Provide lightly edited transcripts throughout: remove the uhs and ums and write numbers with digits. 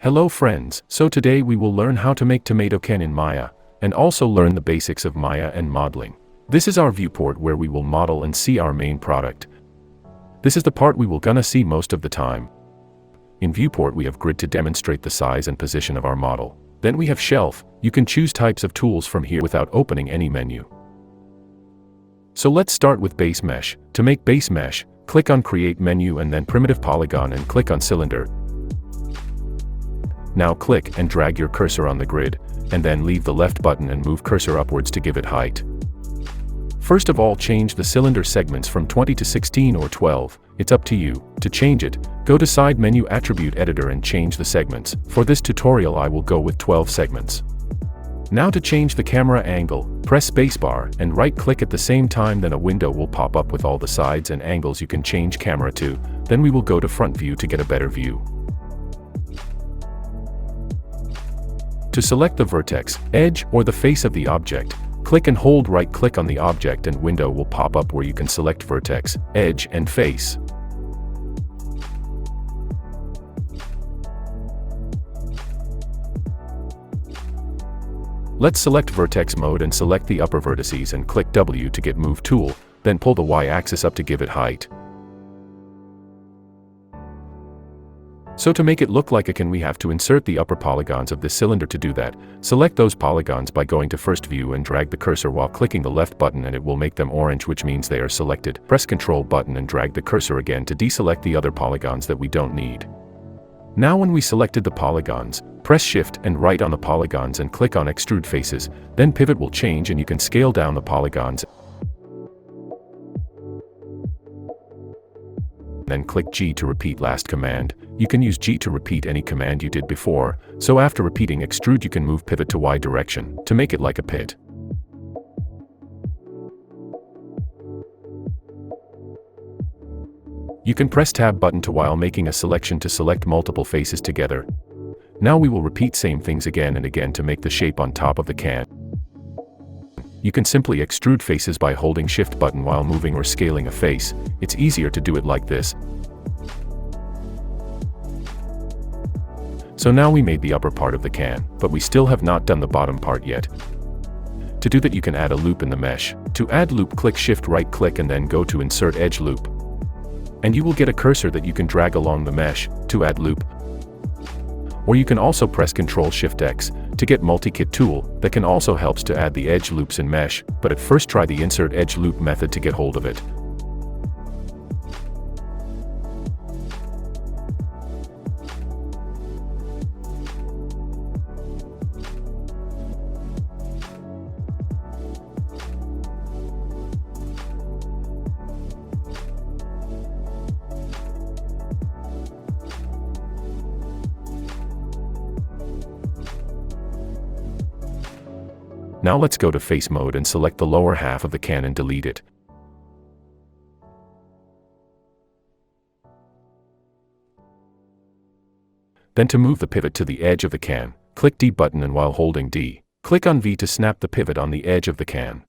Hello friends, so today we will learn how to make tomato can in Maya, and also learn the basics of Maya and modeling. This is our viewport where we will model and see our main product. This is the part we will gonna see most of the time. In viewport we have grid to demonstrate the size and position of our model. Then we have shelf, you can choose types of tools from here without opening any menu. So let's start with base mesh. To make base mesh, click on create menu and then primitive polygon and click on cylinder. Now click and drag your cursor on the grid, and then leave the left button and move cursor upwards to give it height. First of all, change the cylinder segments from 20 to 16 or 12, it's up to you. To change it, go to side menu attribute editor and change the segments. For this tutorial I will go with 12 segments. Now to change the camera angle, press spacebar and right click at the same time, then a window will pop up with all the sides and angles you can change camera to. Then we will go to front view to get a better view. To select the vertex, edge, or the face of the object, click and hold right click on the object and window will pop up where you can select vertex, edge and face. Let's select vertex mode and select the upper vertices and click W to get move tool, then pull the Y-axis up to give it height. So to make it look like a can we have to insert the upper polygons of this cylinder. To do that, select those polygons by going to first view and drag the cursor while clicking the left button and it will make them orange, which means they are selected. Press Ctrl button and drag the cursor again to deselect the other polygons that we don't need. Now when we selected the polygons, press Shift and right on the polygons and click on Extrude Faces, then pivot will change and you can scale down the polygons. Then click G to repeat last command. You can use G to repeat any command you did before, so after repeating extrude you can move pivot to Y direction, to make it like a pit. You can press Tab button to while making a selection to select multiple faces together. Now we will repeat same things again and again to make the shape on top of the can. You can simply extrude faces by holding Shift button while moving or scaling a face. It's easier to do it like this. So now we made the upper part of the can, but we still have not done the bottom part yet. To do that you can add a loop in the mesh. To add loop, click Shift right click and then go to Insert Edge Loop. And you will get a cursor that you can drag along the mesh to add loop. Or you can also press Ctrl Shift X to get multi-kit tool that can also helps to add the edge loops in mesh, but at first try the Insert Edge Loop method to get hold of it. Now let's go to face mode and select the lower half of the can and delete it. Then to move the pivot to the edge of the can, click D button and while holding D, click on V to snap the pivot on the edge of the can.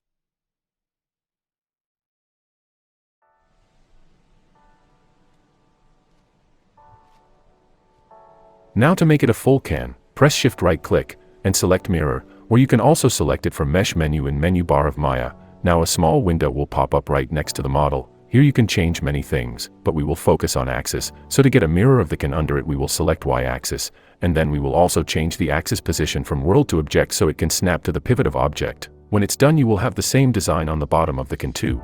Now to make it a full can, press Shift right click and select mirror, or you can also select it from mesh menu in menu bar of Maya. Now a small window will pop up right next to the model. Here you can change many things, but we will focus on axis. So to get a mirror of the can under it we will select Y axis, and then we will also change the axis position from world to object so it can snap to the pivot of object. When it's done you will have the same design on the bottom of the can too.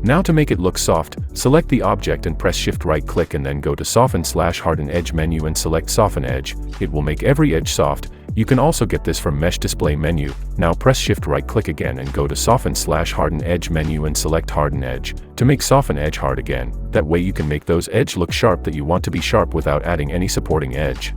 Now to make it look soft, select the object and press Shift right click and then go to Soften/Harden Edge menu and select Soften Edge. It will make every edge soft. You can also get this from Mesh Display menu. Now press Shift right click again and go to Soften/Harden Edge menu and select Harden Edge, to make Soften Edge hard again. That way you can make those edge look sharp that you want to be sharp without adding any supporting edge.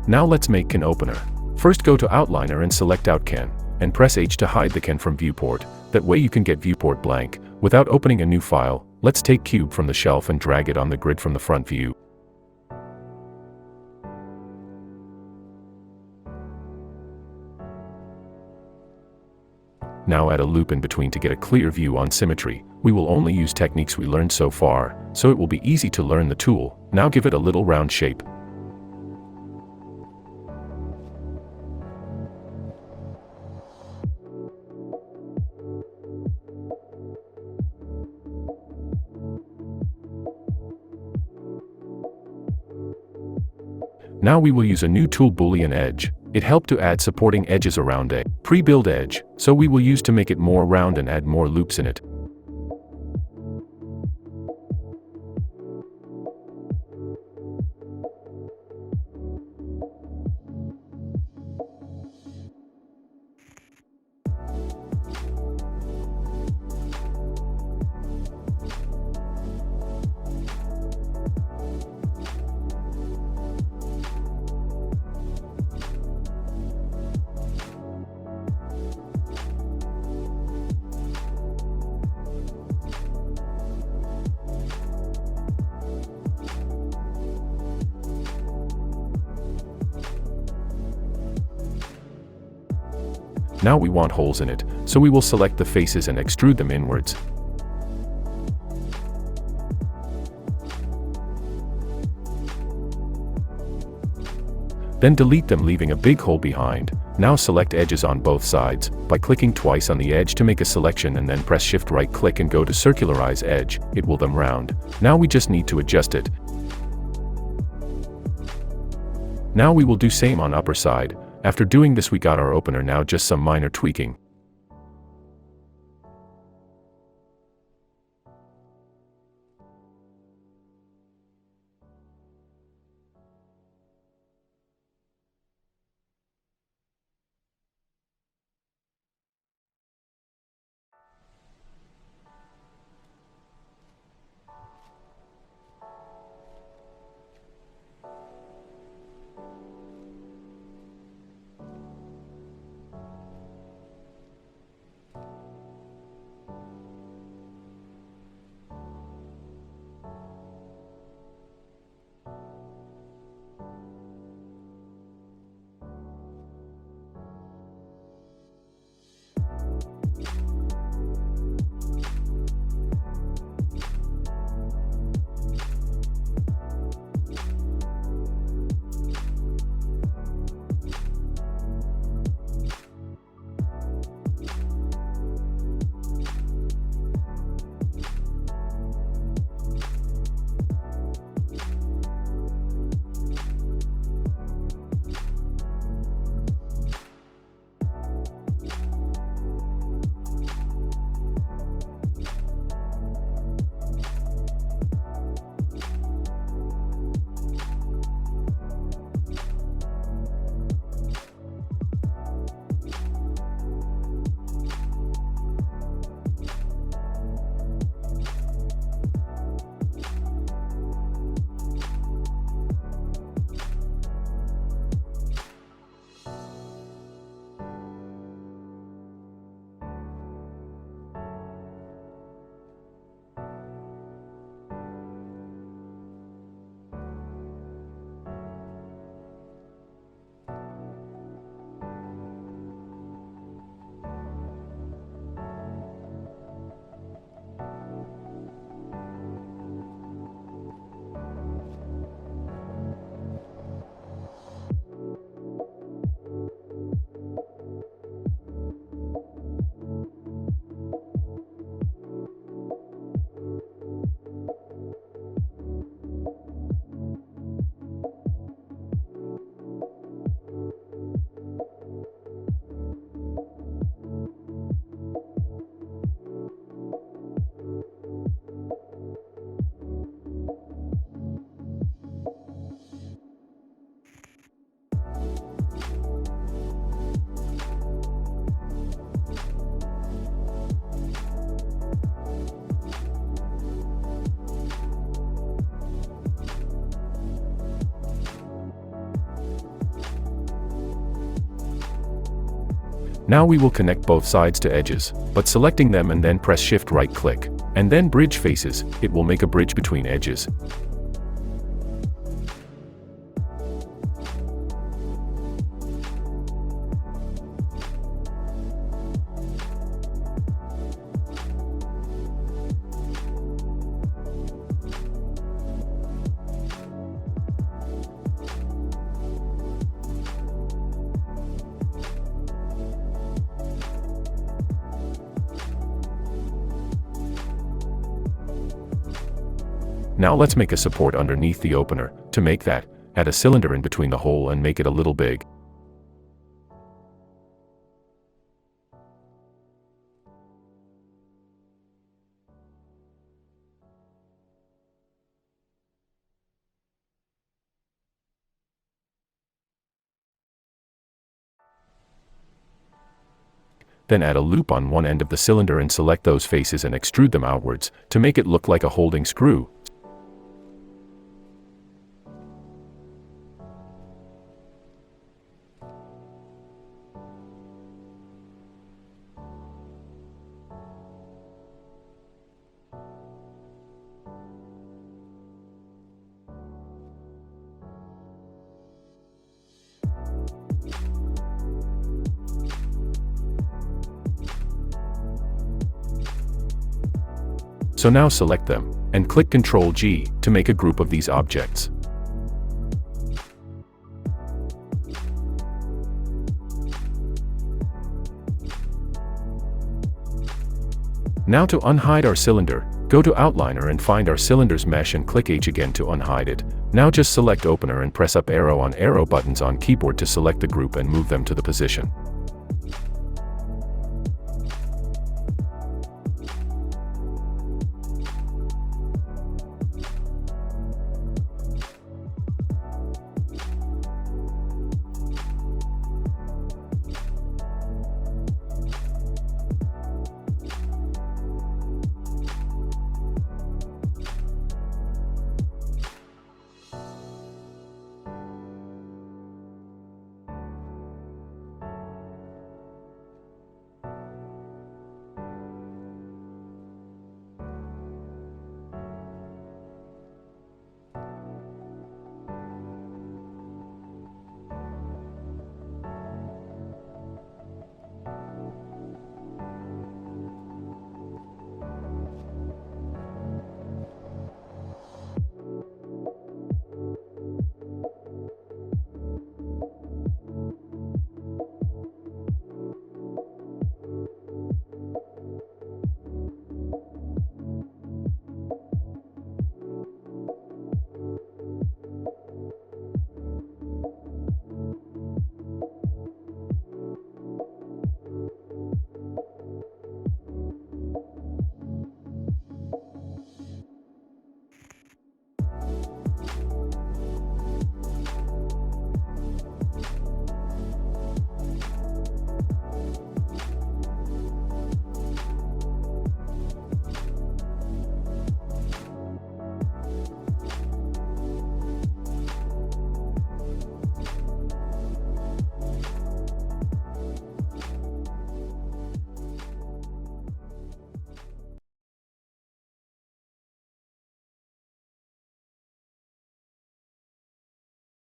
Now let's make can opener. First go to Outliner and select Out Can, and press H to hide the can from Viewport. That way you can get Viewport blank, without opening a new file. Let's take Cube from the shelf and drag it on the grid from the front view. Now add a loop in between to get a clear view on symmetry. We will only use techniques we learned so far, so it will be easy to learn the tool. Now give it a little round shape. Now we will use a new tool, Boolean Edge. It helped to add supporting edges around a pre-built edge, so we will use to make it more round and add more loops in it. Now we want holes in it, so we will select the faces and extrude them inwards. Then delete them, leaving a big hole behind. Now select edges on both sides, by clicking twice on the edge to make a selection, and then press Shift right click and go to Circularize Edge. It will them round. Now we just need to adjust it. Now we will do same on upper side. After doing this we got our opener, now just some minor tweaking. Now we will connect both sides to edges, but selecting them and then press Shift right click, and then Bridge Faces. It will make a bridge between edges. Now let's make a support underneath the opener. To make that, add a cylinder in between the hole and make it a little big. Then add a loop on one end of the cylinder and select those faces and extrude them outwards, to make it look like a holding screw. So now select them, and click Ctrl G to make a group of these objects. Now to unhide our cylinder, go to Outliner and find our cylinder's mesh and click H again to unhide it. Now just select Opener and press up arrow on arrow buttons on keyboard to select the group and move them to the position.